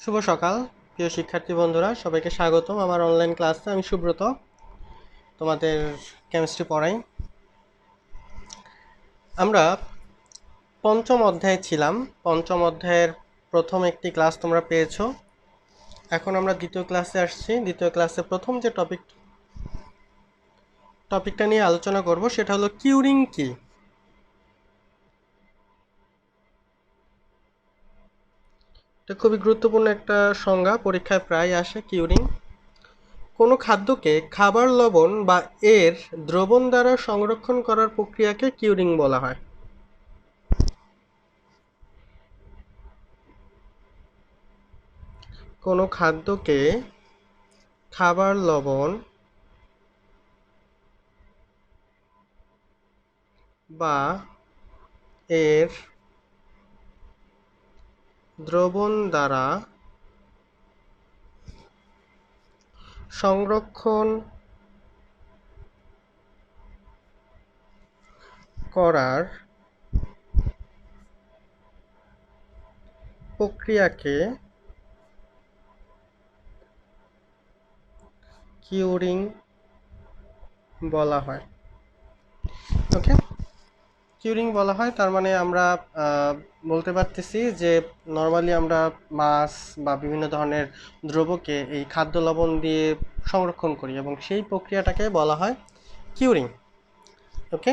শুভ সকাল প্রিয় শিক্ষার্থী বন্ধুরা, সবাইকে স্বাগতম আমার অনলাইন ক্লাসে। আমি সুব্রত, তোমাদের কেমিস্ট্রি পড়াই। আমরা পঞ্চম অধ্যায়ে ছিলাম। পঞ্চম অধ্যায়ের প্রথম একটি ক্লাস তোমরা পেয়েছো। এখন আমরা দ্বিতীয় ক্লাসে আসছি। দ্বিতীয় ক্লাসে প্রথম যে টপিকটা নিয়ে আলোচনা করব সেটা হলো কিউরিং কি। এটা খুবই গুরুত্বপূর্ণ একটা সংজ্ঞা, পরীক্ষায় প্রায় আসে। কিউরিং কোনো খাদ্যকে খাবার লবণ বা এর দ্রবণ দ্বারা সংরক্ষণ করার প্রক্রিয়াকে কিউরিং বলা হয়। কোনো খাদ্যকে খাবার লবণ বা এর দ্রবণ দ্বারা সংরক্ষণ করার প্রক্রিয়াকে কিউরিং বলা হয়। ওকে, কিউরিং বলা হয়, তার মানে আমরা বলতে পারতেছি যে নর্মালি আমরা মাছ বা বিভিন্ন ধরনের দ্রব্যকে এই খাদ্য লবণ দিয়ে সংরক্ষণ করি এবং সেই প্রক্রিয়াটাকে বলা হয় কিউরিং। ওকে,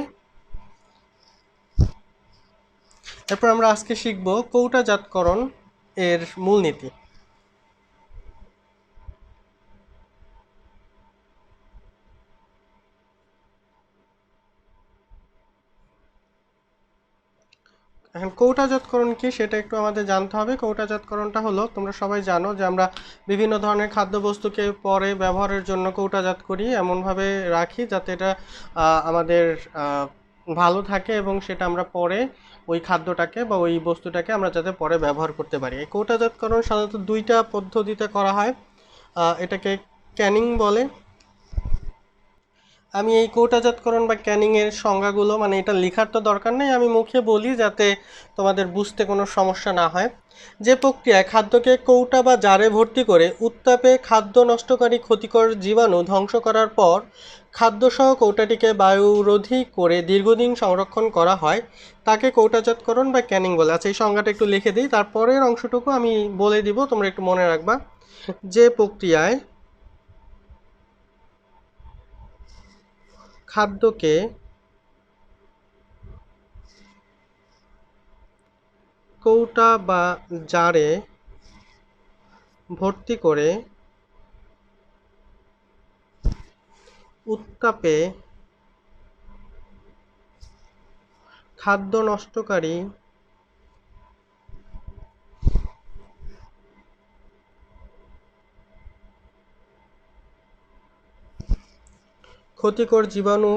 এরপর আমরা আজকে শিখব কৌটাজাতকরণ এর মূলনীতি। এখন কৌটাজাতকরণ কি সেটা একটু আমাদের জানতে হবে। কৌটাজাতকরণটা হলো, তোমরা সবাই জানো যে আমরা বিভিন্ন ধরনের খাদ্যবস্তুকে পরে ব্যবহারের জন্য কৌটাজাত করি, এমনভাবে রাখি যাতে এটা আমাদের ভালো থাকে এবং সেটা আমরা পরে ওই খাদ্যটাকে বা ওই বস্তুটাকে আমরা যাতে পরে ব্যবহার করতে পারি। এই কৌটাজাতকরণ সাধারণত দুইটা পদ্ধতিতে করা হয়। এটাকে ক্যানিং বলে। আমি এই কৌটাজাতকরণ বা ক্যানিংয়ের সংজ্ঞাগুলো, মানে এটা লেখার তো দরকার নেই, আমি মুখে বলি যাতে তোমাদের বুঝতে কোনো সমস্যা না হয়। যে প্রক্রিয়ায় খাদ্যকে কৌটা বা জারে ভর্তি করে উত্তাপে খাদ্য নষ্টকারী ক্ষতিকর জীবাণু ধ্বংস করার পর খাদ্যসহ কৌটাটিকে বায়ুরোধী করে দীর্ঘদিন সংরক্ষণ করা হয় তাকে কৌটাজাতকরণ বা ক্যানিং বলে। আচ্ছা, এই সংজ্ঞাটা একটু লিখে দিই, তারপরের অংশটুকু আমি বলে দিব, তোমরা একটু মনে রাখবা। যে প্রক্রিয়ায় খাদ্যকে কৌটা বা জারে ভর্তি করে উত্তাপে খাদ্য নষ্টকারী ক্ষতিকর জীবাণু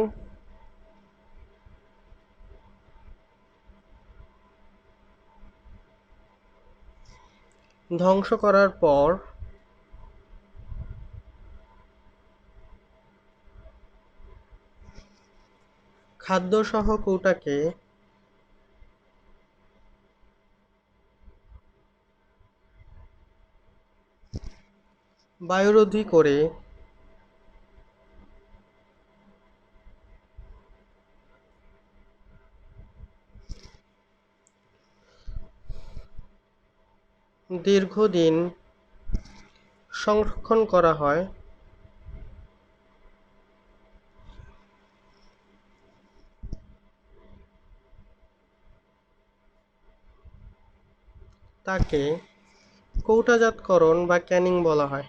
ধ্বংস করার পর খাদ্যসহ কৌটাকে বায়ুরোধী করে দীর্ঘদিন সংরক্ষণ করা হয় তাকে কৌটাজাতকরণ বা ক্যানিং বলা হয়।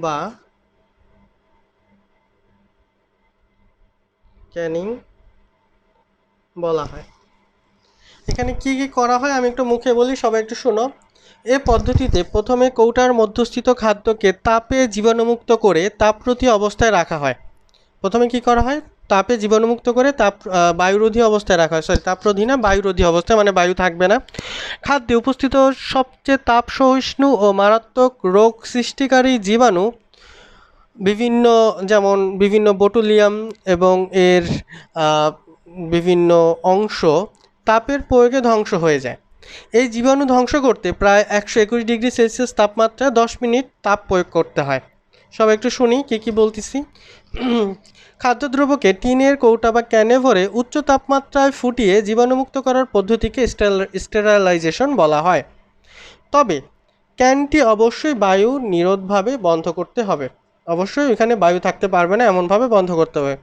বা ক্যানিং বলা হয়। এখানে কি কি করা হয় আমি একটু মুখে বলি, সবাই একটু শোনো। এ পদ্ধতিতে প্রথমে কৌটার মধ্যস্থিত খাদ্যকে তাপে জীবাণুমুক্ত করে তাপরোধী অবস্থায় রাখা হয়। প্রথমে কি করা হয়, তাপে জীবাণুমুক্ত করে বায়ুরোধী অবস্থায় রাখা হয়। সরি, তাপরোধী না, বায়ুরোধী অবস্থায়, মানে বায়ু থাকবে না। খাদ্যে উপস্থিত সবচেয়ে তাপ সহিষ্ণু ও মারাত্মক রোগ সৃষ্টিকারী জীবাণু বিভিন্ন, যেমন বিভিন্ন বোটুলিয়াম এবং এর বিভিন্ন অংশ তাপের প্রয়োগে ধ্বংস হয়ে যায়। এই জীবাণু ধ্বংস করতে প্রায় 121 ডিগ্রি সেলসিয়াস তাপমাত্রা 10 মিনিট তাপ প্রয়োগ করতে হয়। সব একটু শুনি কী কী বলতেছি। খাদ্যদ্রব্যকে টিনের কৌটা বা ক্যানে ভরে উচ্চ তাপমাত্রায় ফুটিয়ে জীবাণুমুক্ত করার পদ্ধতিকে স্টেরালাইজেশন বলা হয়। তবে ক্যানটি অবশ্যই বায়ু নিরোধভাবে বন্ধ করতে হবে। অবশ্যই এখানে বায়ু থাকতে পারবে না, এমনভাবে বন্ধ করতে হবে।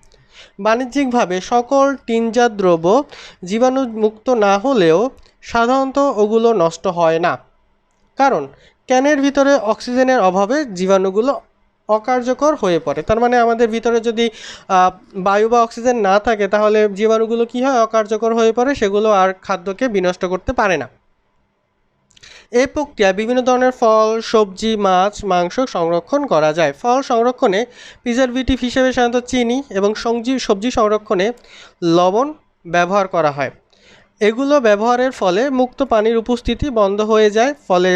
বাণিজ্যিকভাবে সকল টিনজাত দ্রব্য জীবাণুমুক্ত না হলেও সাধারণত ওগুলো নষ্ট হয় না, কারণ ক্যানের ভিতরে অক্সিজেনের অভাবে জীবাণুগুলো অকার্যকর হয়ে পড়ে। তার মানে আমাদের ভিতরে যদি বায়ু বা অক্সিজেন না থাকে তাহলে জীবাণুগুলো কী হয়, অকার্যকর হয়ে পড়ে, সেগুলো আর খাদ্যকে বিনষ্ট করতে পারে না। এই প্রক্রিয়ায় বিভিন্ন ধরনের ফল, সবজি, মাছ, মাংস সংরক্ষণ করা যায়। ফল সংরক্ষণে প্রিজারভেটিভ হিসেবে সাধারণত চিনি এবং সবজি সংরক্ষণে লবণ ব্যবহার করা হয়। এগুলো ব্যবহারের ফলে মুক্ত পানির উপস্থিতি বন্ধ হয়ে যায়, ফলে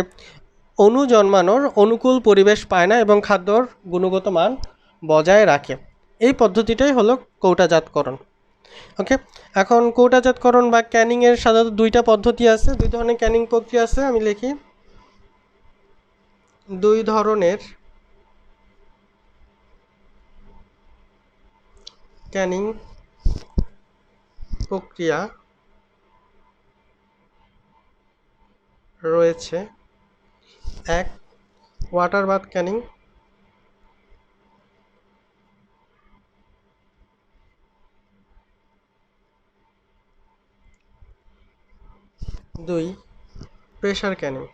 অণু জন্মানোর অনুকূল পরিবেশ পায় না এবং খাদ্যর গুণগত মান বজায় রাখে। এই পদ্ধতিটাই হলো কৌটাজাতকরণ। ওকে, এখন কৌটাজাতকরণ বা ক্যানিংয়ের সাধারণত দুইটা পদ্ধতি আছে, দুই ধরনের ক্যানিং প্রক্রিয়া আছে। আমি লিখি দুই ধরনের ক্যানিং প্রক্রিয়া রয়েছে। এক, ওয়াটার বাথ ক্যানিং। দুই, pressure canning.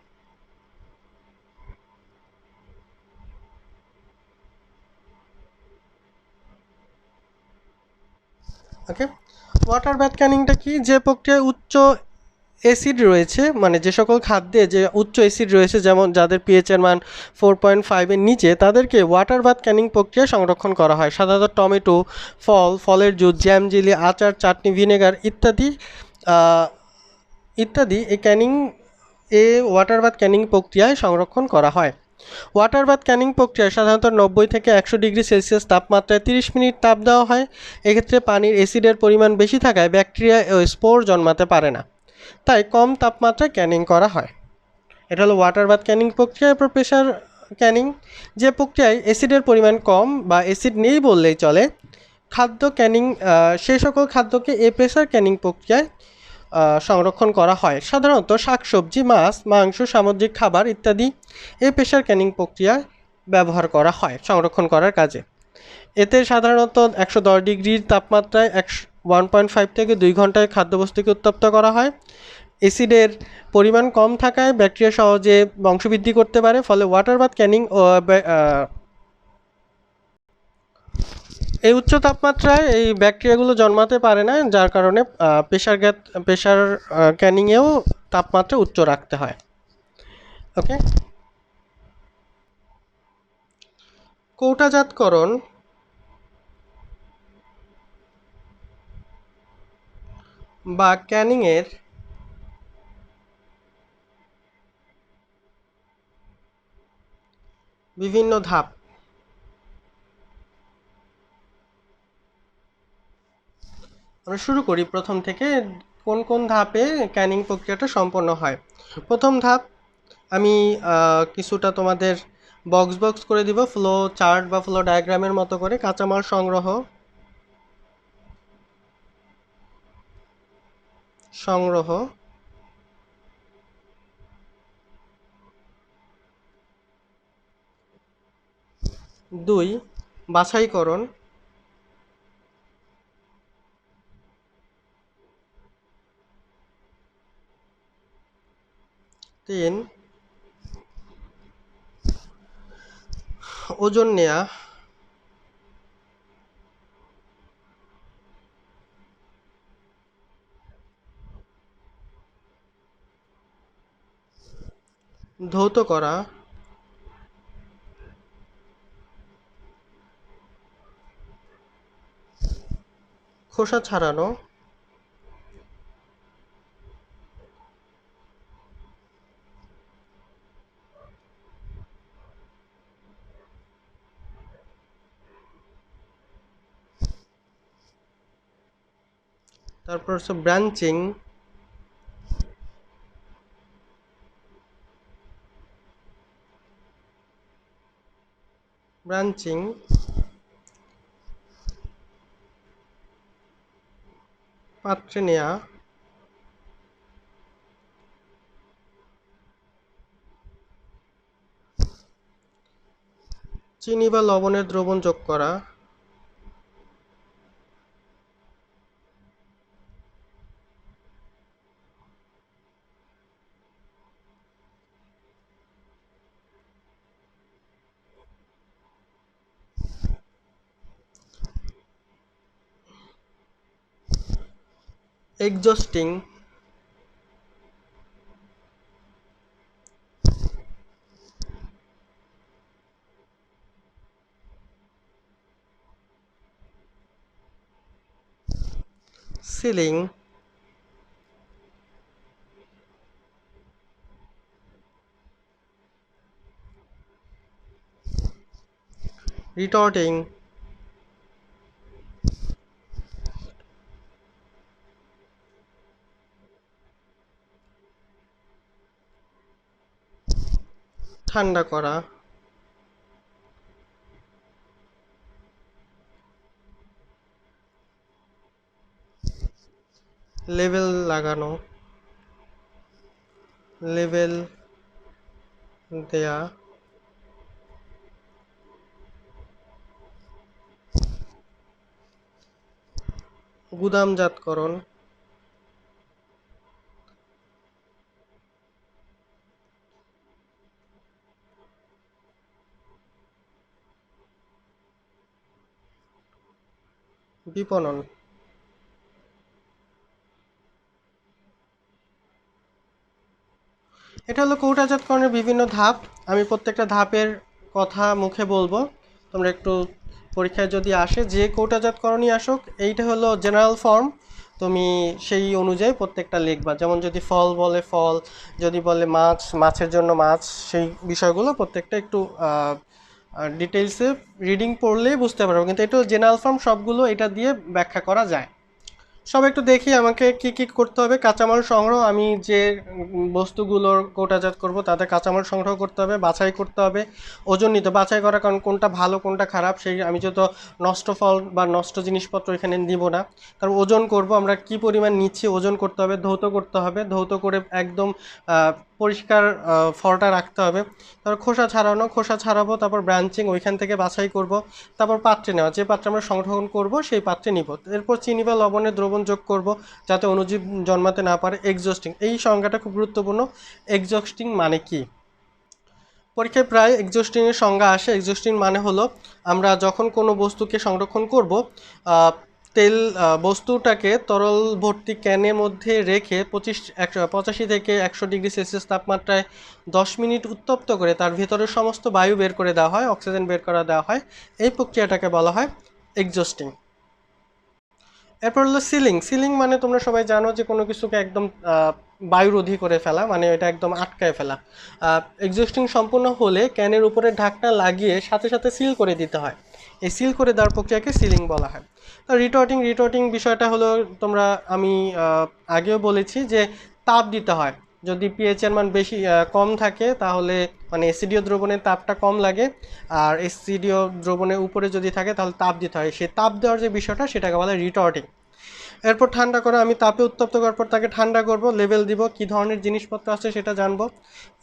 Okay, water bath ক্যানিংটা কি? যে প্রক্রিয়ায় উচ্চ অ্যাসিড রয়েছে, মানে যে সকল খাদ্যে যে উচ্চ অ্যাসিড রয়েছে, যেমন যাদের পিএইচের মান 4.5-এর নিচে, তাদেরকে ওয়াটার বাথ ক্যানিং প্রক্রিয়ায় সংরক্ষণ করা হয়। সাধারণত টমেটো, ফলের জুস, জ্যাম, জেলি, আচার, চাটনি, ভিনেগার ইত্যাদি ওয়াটার বাথ ক্যানিং প্রক্রিয়ায় সংরক্ষণ করা হয়। ওয়াটার বাথ ক্যানিং প্রক্রিয়ায় সাধারণত 90 থেকে 100 ডিগ্রি সেলসিয়াস তাপমাত্রায় 30 মিনিট তাপ দেওয়া হয়। এক্ষেত্রে পানির অ্যাসিডের পরিমাণ বেশি থাকায় ব্যাকটেরিয়া ও স্পোর জন্মাতে পারে না, তাই কম তাপমাত্রায় ক্যানিং করা হয়। এটা হলো ওয়াটার বাথ ক্যানিং প্রক্রিয়া। এরপর প্রেশার ক্যানিং, যে প্রক্রিয়ায় অ্যাসিডের পরিমাণ কম বা অ্যাসিড নেই বললেই চলে, খাদ্য ক্যানিং, সেই সকল খাদ্যকে এই প্রেশার ক্যানিং প্রক্রিয়ায় সংরক্ষণ করা হয়। সাধারণত শাকসবজি, মাছ, মাংস, সামুদ্রিক খাবার ইত্যাদি এই প্রেশার ক্যানিং প্রক্রিয়ায় ব্যবহার করা হয় সংরক্ষণ করার কাজে। এতে সাধারণত 110 ডিগ্রি তাপমাত্রায় 1.5 থেকে 2 ঘন্টায় খাদ্যবস্তুকে উত্তপ্ত করা হয়। অ্যাসিডের পরিমাণ কম থাকায় ব্যাকটেরিয়া সহজে বংশবৃদ্ধি করতে পারে, ফলে ওয়াটার বাথ ক্যানিং এই উচ্চ তাপমাত্রায় এই ব্যাকটেরিয়াগুলো জন্মাতে পারে না, যার কারণে প্রেশার ক্যানিংয়েও তাপমাত্রা উচ্চ রাখতে হয়। ওকে, কৌটাজাতকরণ বা ক্যানিংয়ের বিভিন্ন ধাপ। আমরা শুরু করি প্রথম থেকে, কোন কোন ধাপে ক্যানিং প্রক্রিয়াটা সম্পন্ন হয়। প্রথম ধাপ, আমি কিছুটা তোমাদের বক্স করে দিব, ফ্লো চার্ট বা ফ্লো ডায়াগ্রামের মতো করে। কাঁচামাল সংগ্রহ, 2, বাছাইকরণ, 3, ওজন নেয়া, 4, ধৌত করা, 5, খোসা ছাড়ানো, 6, তারপর হচ্ছে ব্রাঞ্চিং, ব্রাঞ্চিং, পাত্রে নেয়া, চিনি বা লবণের দ্রবণ যোগ করা, এক্সজস্টিং, সিলিং, রিটর্টিং, ঠান্ডা করা, লেবেল লাগানো, লেবেল দেয়া, গুদামজাতকরণ, বিপণন। এটা হলো কৌটাজাতকরণের বিভিন্ন ধাপ। আমি প্রত্যেকটা ধাপের কথা মুখে বলবো, তোমরা একটু পরীক্ষায় যদি আসে যে কৌটাজাতকরণই আসুক, এইটা হলো জেনারেল ফর্ম, তুমি সেই অনুযায়ী প্রত্যেকটা লিখবা। যেমন যদি ফল বলে ফল, যদি বলে মাছ, মাছের জন্য মাছ, সেই বিষয়গুলো প্রত্যেকটা একটু ডিটেলসে রিডিং পড়লেই বুঝতে পারবো, কিন্তু এটা জেনারেল ফর্ম, সবগুলো এটা দিয়ে ব্যাখ্যা করা যায়। সব একটু দেখি আমাকে কি কি করতে হবে। কাঁচামাল সংগ্রহ, আমি যে বস্তুগুলোর কোটাজাত করব তাদের কাঁচামাল সংগ্রহ করতে হবে, বাছাই করতে হবে, ওজন নিতে, বাছাই করা, কারণ কোনটা ভালো কোনটা খারাপ সেই আমি যত নষ্ট ফল বা নষ্ট জিনিসপত্র এখানে দিব না। কারণ ওজন করব, আমরা কি পরিমাণ নিচ্ছি ওজন করতে হবে, ধৌত করতে হবে, ধৌত করে একদম পরিষ্কার ফলটা রাখতে হবে। তারপর খোসা ছাড়ানো, খোসা ছাড়াবো, তারপর ব্রাঞ্চিং, ওইখান থেকে বাছাই করব, তারপর পাত্রে নেওয়া, যে পাত্রে আমরা সংরক্ষণ করব সেই পাত্রে নিব। এরপর চিনি বা লবণের দ্রবণ যোগ করব যাতে অণুজীব জন্মাতে না পারে। এক্সজস্টিং, এই সংজ্ঞাটা খুব গুরুত্বপূর্ণ। এক্সজস্টিং মানে কি? পরীক্ষায় প্রায় এক্সজস্টিংয়ের সংজ্ঞা আসে। এক্সজস্টিং মানে হলো আমরা যখন কোনো বস্তুকে সংরক্ষণ করব, তেল বস্তুটাকে তরল ভর্তি ক্যানের মধ্যে রেখে 85 থেকে 100 ডিগ্রি সেলসিয়াস তাপমাত্রায় 10 মিনিট উত্তপ্ত করে তার ভেতরের সমস্ত বায়ু বের করে দেওয়া হয়, অক্সিজেন বের করে দেওয়া হয়। এই প্রক্রিয়াটাকে বলা হয় এক্সজস্টিং। এরপর হলো সিলিং। সিলিং মানে তোমরা সবাই জানো যে কোনো কিছুকে একদম বায়ুরোধী করে ফেলা, মানে এটা একদম আটকায় ফেলা। এক্সজস্টিং সম্পূর্ণ হলে ক্যানের উপরে ঢাকনা লাগিয়ে সাথে সাথে সিল করে দিতে হয়। এই সিল করে দেওয়ার প্রক্রিয়াকে সিলিং বলা হয়। তো রিটর্টিং, রিটর্টিং বিষয়টা হলো তোমরা, আমি আগেও বলেছি যে তাপ দিতে হয়। যদি পিএইচ এর মান বেশি কম থাকে তাহলে মানে অ্যাসিডীয় দ্রবণের তাপটা কম লাগে, আর অ্যাসিডীয় দ্রবণের উপরে যদি থাকে তাহলে তাপ দিতে হয়। সেই তাপ দেওয়ার যে বিষয়টা সেটাকে বলা হয় রিটর্টিং। এরপর ঠান্ডা করা, আমি তাপে উত্তপ্ত করার পর তাকে ঠান্ডা করব, লেবেল দিব, কী ধরনের জিনিসপত্র আছে সেটা জানবো।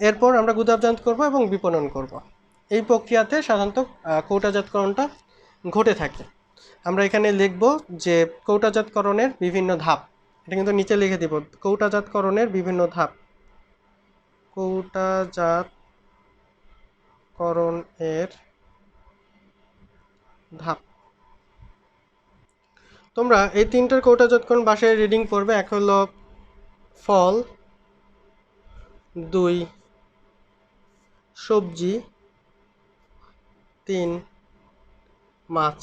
এরপর আমরা গুদামজাত করব এবং বিপণন করব। এই প্রক্রিয়াতে সাধারণত কৌটাজাতকরণটা ঘটে থাকে। আমরা এখানে লিখব যে কৌটাজাতকরণের বিভিন্ন ধাপ, এটা কিন্তু নিচে লিখে দিব, কৌটাজাতকরণের বিভিন্ন ধাপ। কৌটাজাতকরণের ধাপ। তোমরা এই তিনটার কৌটাজাতকরণ বাসায় রিডিং পড়বে। এক হলো ফল, 2 সবজি, 3 মাছ।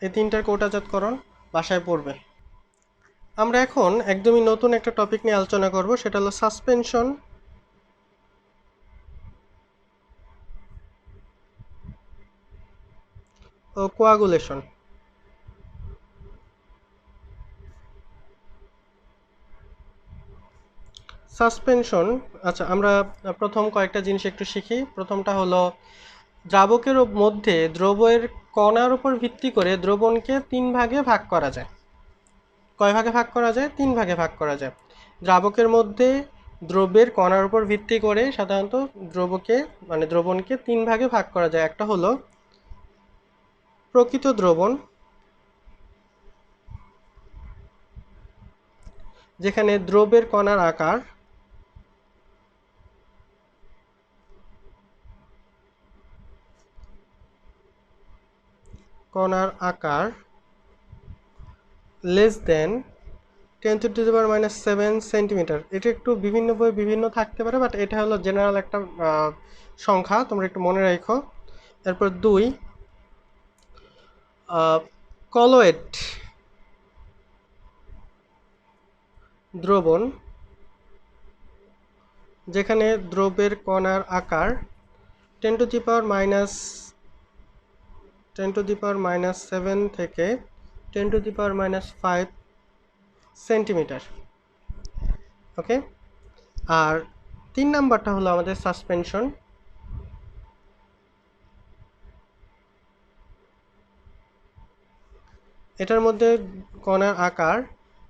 এই তিনটার কৌটাজাতকরণ বাসায় পড়বে। আমরা এখন একদমই নতুন একটা টপিক নিয়ে আলোচনা করব, সেটা হলো সাসপেনশন ও কোয়াগুলেশন। সাসপেনশন। আচ্ছা, আমরা প্রথম কয়েকটা জিনিস একটু শিখি। প্রথমটা হলো দ্রাবকের মধ্যে দ্রবের কণার উপর ভিত্তি করে দ্রবণকে 3 ভাগে ভাগ করা যায়। কয় ভাগে ভাগ করা যায়? 3 ভাগে ভাগ করা যায়। দ্রাবকের মধ্যে দ্রব্যের কণার উপর ভিত্তি করে সাধারণত দ্রবণকে 3 ভাগে ভাগ করা যায়। একটা হলো প্রকৃত দ্রবণ, যেখানে দ্রব্যের কণার আকার লেস দেন 10⁻⁷ সেন্টিমিটার। এটা একটু বিভিন্ন বই বিভিন্ন থাকতে পারে, বাট এটা হলো জেনারেল একটা সংখ্যা, তোমরা একটু মনে রাখো। এরপর 2, কলয়েড দ্রবণ, যেখানে দ্রব্যের কণার আকার 10⁻⁷ থেকে 10⁻⁵ সেন্টিমিটার। ওকে। আর 3 নাম্বারটা হলো আমাদের সাসপেনশন। এটার মধ্যে কণার আকার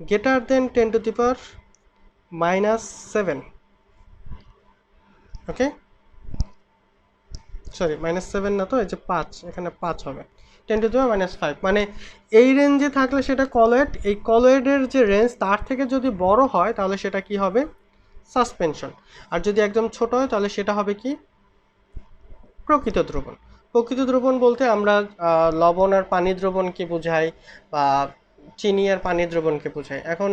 গ্রেটার দেন 10⁻⁷। ওকে, সরি, -7 না তো, এই যে 5, এখানে 5 হবে, 10⁻⁵। মানে এই রেঞ্জে থাকলে সেটা কলয়েড। এই কলয়েডের যে রেঞ্জ তার থেকে যদি বড় হয় তাহলে সেটা কি হবে? সাসপেনশন। আর যদি একদম ছোট হয় তাহলে সেটা হবে কি? প্রকৃত দ্রবণ। প্রকৃত দ্রবণ বলতে আমরা লবণ আর পানি দ্রবণকে বোঝাই, বা চিনি আর পানি দ্রবণকে বোঝাই। এখন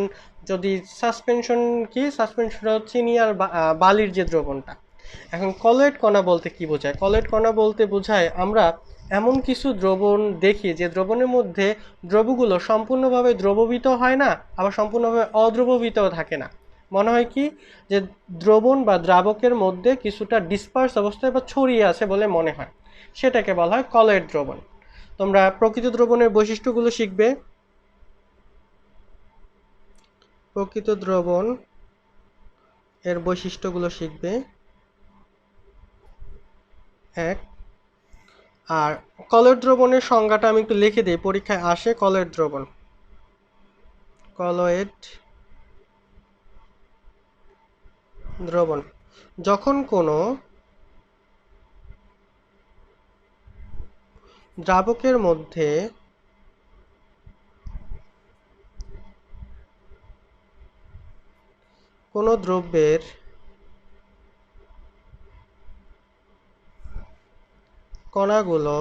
যদি সাসপেনশন কি? সাসপেনশন চিনি আর বালির যে দ্রবণটা। এখন কলয়েড কণা বলতে কি বোঝায়? কলয়েড কণা বলতে বোঝায় আমরা এমন কিছু দ্রবণ দেখি যে দ্রবণের মধ্যে দ্রবগুলো সম্পূর্ণভাবে দ্রবীভূত হয় না, আবার সম্পূর্ণভাবে অদ্রবীভূতও থাকে না। মনে হয় কি যে দ্রবণ বা দ্রাবকের মধ্যে কিছুটা ডিসপার্স অবস্থায় বা ছড়িয়ে আছে বলে মনে হয়, সেটাকে বলা হয় কলয়েড দ্রবণ। তোমরা প্রকৃত দ্রবণের বৈশিষ্ট্যগুলো শিখবে। প্রকৃত দ্রবণ এর বৈশিষ্ট্যগুলো শিখবে 1। আর কলয়েড দ্রবণের সংজ্ঞাটা আমি একটু লিখে দিই, পরীক্ষায় আসে। কলয়েড দ্রবণ যখন কোনো দ্রাবকের মধ্যে কোনো দ্রব্যের কণাগুলো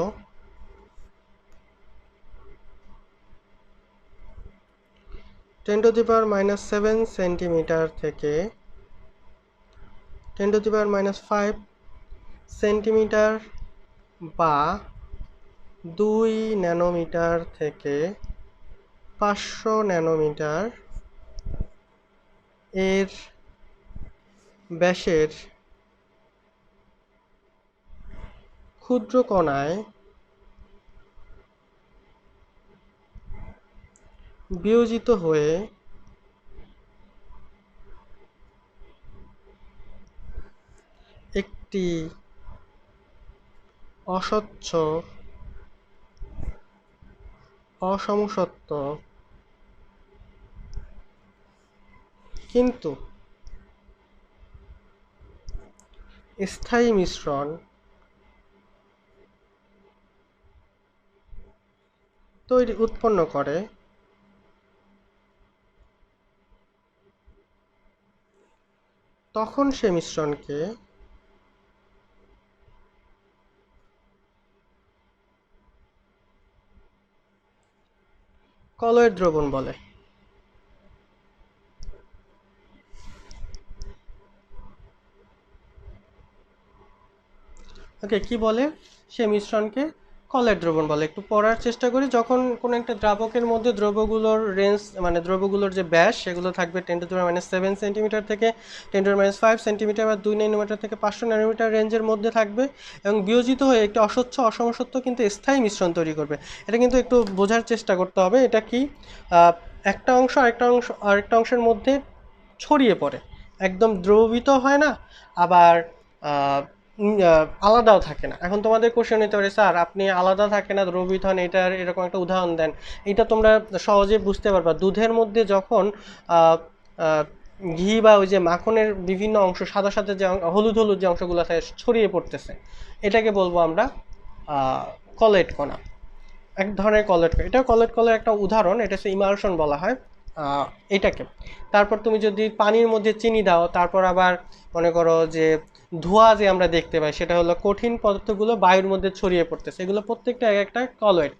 10⁻⁷ সেন্টিমিটার থেকে 10⁻⁵ সেন্টিমিটার বা 2 ন্যানোমিটার থেকে 500 ন্যানোমিটার এর ব্যাসের ক্ষুদ্র কণায় বিয়োজিত হয়ে একটি অস্বচ্ছ অসমসত্ব কিন্তু স্থায়ী মিশ্রণ উৎপন্ন করে, তখন সে মিশ্রণকে কলয়েড দ্রবণ বলে। ওকে, কি বলে? সে মিশ্রণকে কলয়েড দ্রবণ বলে। একটু পড়ার চেষ্টা করি। যখন কোনো একটা দ্রাবকের মধ্যে দ্রব্যগুলোর রেঞ্জ, মানে দ্রব্যগুলোর যে ব্যাস, সেগুলো থাকবে 10⁻⁷ সেন্টিমিটার থেকে 10⁻⁵ সেন্টিমিটার বা 2 ন্যানোমিটার থেকে 500 ন্যানোমিটার রেঞ্জের মধ্যে থাকবে, এবং বিয়োজিত হয়ে একটি অস্বচ্ছ অসমসত্ব কিন্তু স্থায়ী মিশ্রণ তৈরি করবে। এটা কিন্তু একটু বোঝার চেষ্টা করতে হবে। এটা কি? একটা অংশ আরেকটা অংশের মধ্যে ছড়িয়ে পড়ে, একদম দ্রবীভূত হয় না, আবার আলাদাও থাকে না। এখন তোমাদের কোশ্চেন হতে পারে, স্যার আপনি আলাদা থাকে না দ্রবীভূত হন, এটার এরকম একটা উদাহরণ দেন। এটা তোমরা সহজে বুঝতে পারবা। দুধের মধ্যে যখন আহ, আহ, ঘি বা ওই যে মাখনের বিভিন্ন অংশ সাদা সাদা যে হলুদ হলুদ যে অংশগুলো থাকে ছড়িয়ে পড়তেছে, এটাকে বলবো আমরা কলেট কণা। এক ধরনের কলেট, এটা কলেট কলের একটা উদাহরণ, এটা হচ্ছে ইমালশন বলা হয় আহ, এটাকে। তারপর তুমি যদি পানির মধ্যে চিনি দাও, তারপর আবার মনে করো যে ধোঁয়া যে আমরা দেখতে পাই, সেটা হলো কঠিন পদার্থগুলো বায়ুর মধ্যে ছড়িয়ে পড়তেছে, এগুলো প্রত্যেকটা এক একটা কলেট।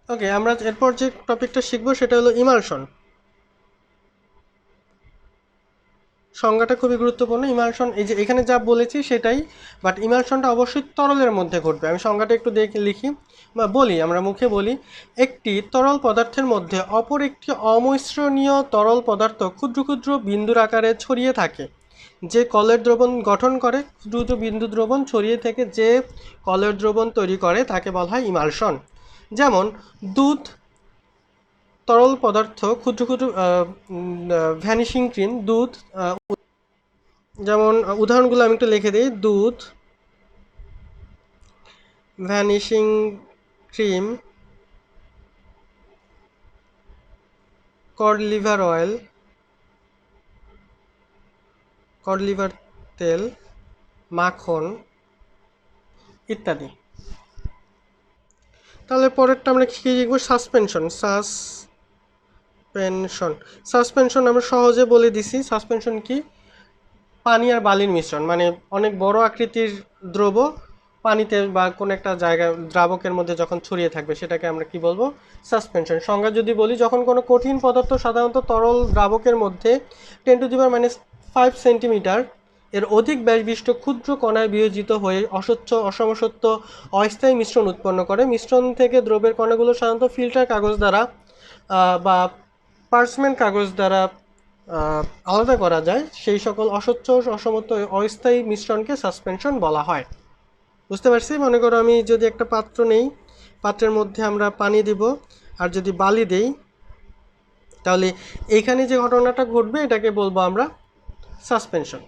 ওকে, আমরা এরপর যে টপিকটা শিখবো সেটা হলো ইমালশন। সংজ্ঞাটা খুবই গুরুত্বপূর্ণ। ইমালশন এই যে এখানে যা বলেছি সেটাই, বাট ইমালশনটা অবশ্যই তরলের মধ্যে ঘটবে। আমি সংজ্ঞাটা একটু দেখে লিখি বা বলি, আমরা মুখে বলি। একটি তরল পদার্থের মধ্যে অপর একটি অমিশ্রণীয় তরল পদার্থ ক্ষুদ্র ক্ষুদ্র বিন্দুর আকারে ছড়িয়ে থাকে, যে কলের দ্রবণ গঠন করে। ক্ষুদ্র ক্ষুদ্র বিন্দু দ্রবণ ছড়িয়ে থেকে যে কলের দ্রবণ তৈরি করে তাকে বলা হয় ইমালশন। যেমন দুধ তরল পদার্থ, ক্ষুদ্র ক্ষুদ্র ভ্যানিশিং ক্রিম, দুধ। যেমন উদাহরণগুলো আমি একটু লিখে দিই: দুধ, vanishing cream, cod liver oil, cod liver তেল, মাখন ইত্যাদি। তাহলে পরেরটা আমরা কী লিখবো? সাসপেনশন। সাসপেনশন আমরা সহজে বলে দিছি। সাসপেনশন কি? পানি আর বালির মিশ্রণ, মানে অনেক বড় আকৃতির দ্রব পানিতে বা কোনো একটা জায়গায় দ্রাবকের মধ্যে যখন ছড়িয়ে থাকবে সেটাকে আমরা কি বলবো? সাসপেনশন। সংজ্ঞা যদি বলি, যখন কোনো কঠিন পদার্থ সাধারণত তরল দ্রাবকের মধ্যে 10⁻⁵ এর অধিক ব্যাসবিশিষ্ট ক্ষুদ্র কণায় বিয়োজিত হয়ে অস্বচ্ছ, অসমসত্ব, অস্থায়ী মিশ্রণ উৎপন্ন করে। মিশ্রণ থেকে দ্রবের কণাগুলো সাধারণত ফিল্টার কাগজ দ্বারা বা পার্চমেন্ট কাগজ দ্বারা আলাদা করা যায়। সেই সকল অস্বচ্ছ, অসমত্ব, অস্থায়ী মিশ্রণকে সাসপেনশন বলা হয়। বুঝতে পারছি? মনে করো আমি যদি একটা পাত্র নেই, পাত্রের মধ্যে আমরা পানি দিব, আর যদি বালি দেই, তাহলে এইখানে যে ঘটনাটা ঘটবে এটাকে বলবো আমরা সাসপেনশন।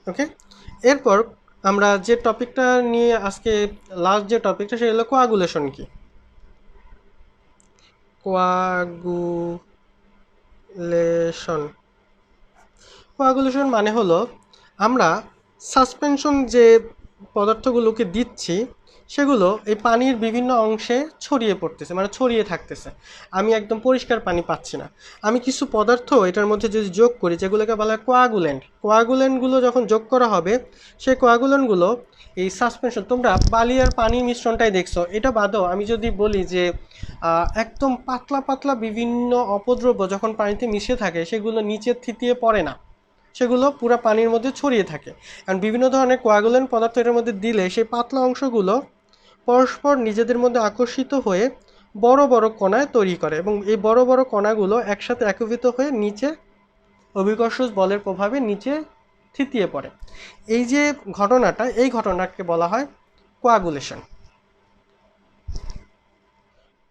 ওকে, এরপর আমরা যে টপিকটা নিয়ে আজকে লাস্ট যে টপিকটা সেটা হলো কোয়াগুলেশন। কি কোয়াগুলেশন? কোয়াগুলেশন মানে হলো আমরা সাসপেনশন যে পদার্থগুলোকে দিচ্ছি সেগুলো এই পানির বিভিন্ন অংশে ছড়িয়ে পড়তেছে, মানে ছড়িয়ে থাকতেছে। আমি একদম পরিষ্কার পানি পাচ্ছি না। আমি কিছু পদার্থ এটার মধ্যে যদি যোগ করি, যেগুলোকে বলা হয় কোয়াগুলেন্ট, কোয়াগুলেন্টগুলো যখন যোগ করা হবে, সেই কোয়াগুলেন্টগুলো এই সাসপেনশন, তোমরা বালি আর পানির মিশ্রণটাই দেখছো, এটা বাদও আমি যদি বলি যে একদম পাতলা পাতলা বিভিন্ন অপদ্রব্য যখন পানিতে মিশে থাকে সেগুলো নিচে থিতিয়ে পড়ে না, সেগুলো পুরো পানির মধ্যে ছড়িয়ে থাকে। কারণ বিভিন্ন ধরনের কোয়াগুলেন্ট পদার্থ এটার মধ্যে দিলে সেই পাতলা অংশগুলো পরস্পর নিজেদের মধ্যে আকর্ষিত হয়ে বড় বড় কণায় তৈরি করে, এবং এই বড় বড় কণাগুলো একসাথে একত্রিত হয়ে নিচে অভিকর্ষ বলের প্রভাবে নিচে থিতিয়ে পড়ে। এই যে ঘটনাটা, এই ঘটনাকে বলা হয় কোয়াগুলেশন।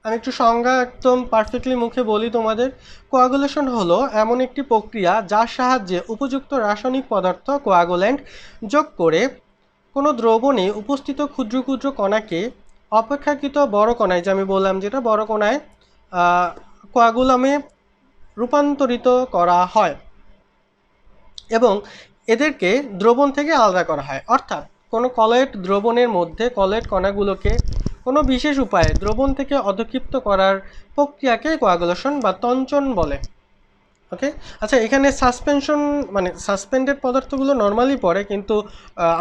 আমি একটু সংজ্ঞা একদম পারফেক্টলি মুখে বলি তোমাদের। কোয়াগুলেশন হলো এমন একটি প্রক্রিয়া যার সাহায্যে উপযুক্ত রাসায়নিক পদার্থ কোয়াগুল্যান্ট যোগ করে কোনো দ্রবণে উপস্থিত ক্ষুদ্র ক্ষুদ্র কণাকে অপেক্ষাকৃত বড় কণায়, যে আমি বললাম যেটা বড় কণায় কোয়াগুলামে রূপান্তরিত করা হয়, এবং এদেরকে দ্রবণ থেকে আলাদা করা হয়। অর্থাৎ কোনো কলয়েড দ্রবণের মধ্যে কলয়েড কণাগুলোকে কোনো বিশেষ উপায়ে দ্রবণ থেকে অধক্ষিপ্ত করার প্রক্রিয়াকে কোয়াগুলেশন বা তঞ্চন বলে। ওকে, আচ্ছা, এখানে সাসপেনশন মানে সাসপেন্ডেড পদার্থগুলো নর্মালি পড়ে, কিন্তু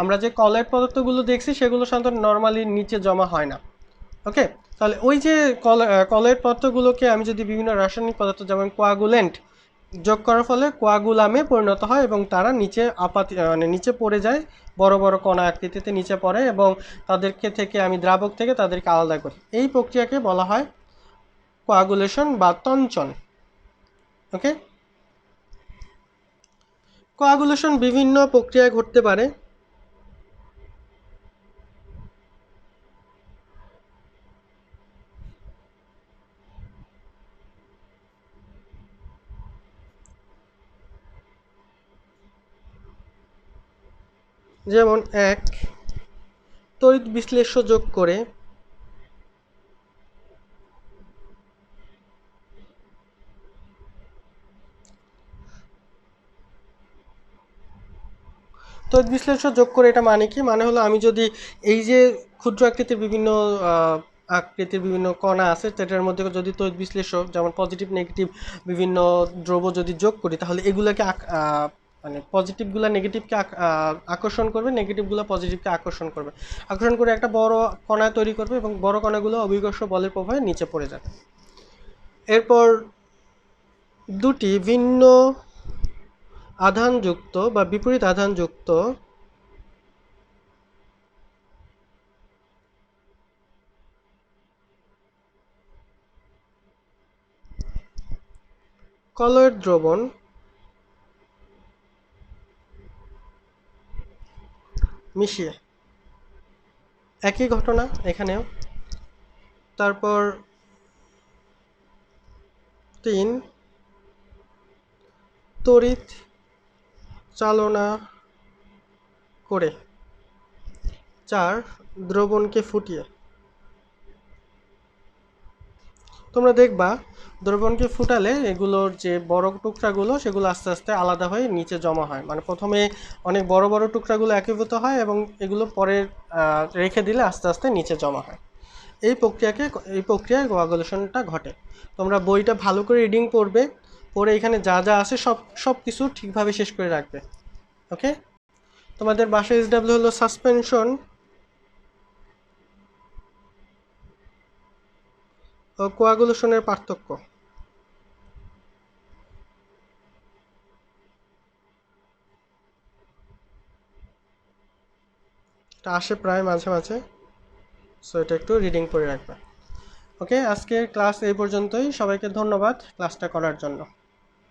আমরা যে কলয়েড পদার্থগুলো দেখছি সেগুলো সাধারণত নর্মালি নিচে জমা হয় না। ওকে, তাহলে ওই যে কলয়েড পদার্থগুলোকে আমি যদি বিভিন্ন রাসায়নিক পদার্থ যেমন কোয়াগুলেন্ট যোগ করার ফলে কোয়াগুলামে পরিণত হয়, এবং তারা নিচে মানে নিচে পড়ে যায়, বড় বড় কণা আকৃতিতে নিচে পড়ে, এবং তাদেরকে থেকে আমি দ্রাবক থেকে তাদেরকে আলাদা করি। এই প্রক্রিয়াকে বলা হয় কোয়াগুলেশন বা তঞ্চন। ওকে, কোয়াগুলেশন বিভিন্ন প্রক্রিয়ায় ঘটতে পারে। যেমন 1 তড়িৎ বিশ্লেষ্য যোগ করে তড়িৎ বিশ্লেষ্য যোগ করে এটা মানে কি? মানে হলো আমি যদি এই যে ক্ষুদ্র আকৃতির বিভিন্ন আকৃতির বিভিন্ন কণা আছে সেটার মধ্যে যদি তড়িৎ বিশ্লেষ্য যেমন পজিটিভ নেগেটিভ বিভিন্ন দ্রব্য যদি যোগ করি তাহলে এগুলাকে মানে পজিটিভগুলা নেগেটিভকে আকর্ষণ করবে, নেগেটিভগুলো পজিটিভকে আকর্ষণ করবে, আকর্ষণ করে একটা বড় কণা তৈরি করবে এবং বড় কণাগুলো অভিকর্ষ বলের প্রভাবে নিচে পড়ে যাবে। এরপর দুটি ভিন্ন আধানযুক্ত বা বিপরীত আধানযুক্ত কলয়ের দ্রবণ মিশিয়ে, একই ঘটনা এখানেও। তারপর 3 তড়িৎ চালনা করে 4 দ্রবণকে ফুটিয়ে। তোমরা দেখবা দ্রবণকে ফুটালে এগুলোর যে বড় টুকরাগুলো সেগুলো আস্তে আস্তে আলাদা হয়ে নিচে জমা হয়, মানে প্রথমে অনেক বড় বড় টুকরাগুলো একীভূত হয় এবং এগুলো পরে রেখে দিলে আস্তে আস্তে নিচে জমা হয়। এই প্রক্রিয়ায় কোয়াগুলেশনটা ঘটে। তোমরা বইটা ভালো করে রিডিং পড়বে, পড়ে এখানে যা যা আছে সব কিছু ঠিকভাবে শেষ করে রাখবে। ওকে, তোমাদের বাসায় SW হলো সাসপেনশন ও কোয়াগুলেশনের পার্থক্য। এটা আসে প্রায় মাঝে মাঝে, সো এটা একটু রিডিং করে রাখবে। ওকে, আজকের ক্লাস এই পর্যন্তই। সবাইকে ধন্যবাদ ক্লাসটা করার জন্য।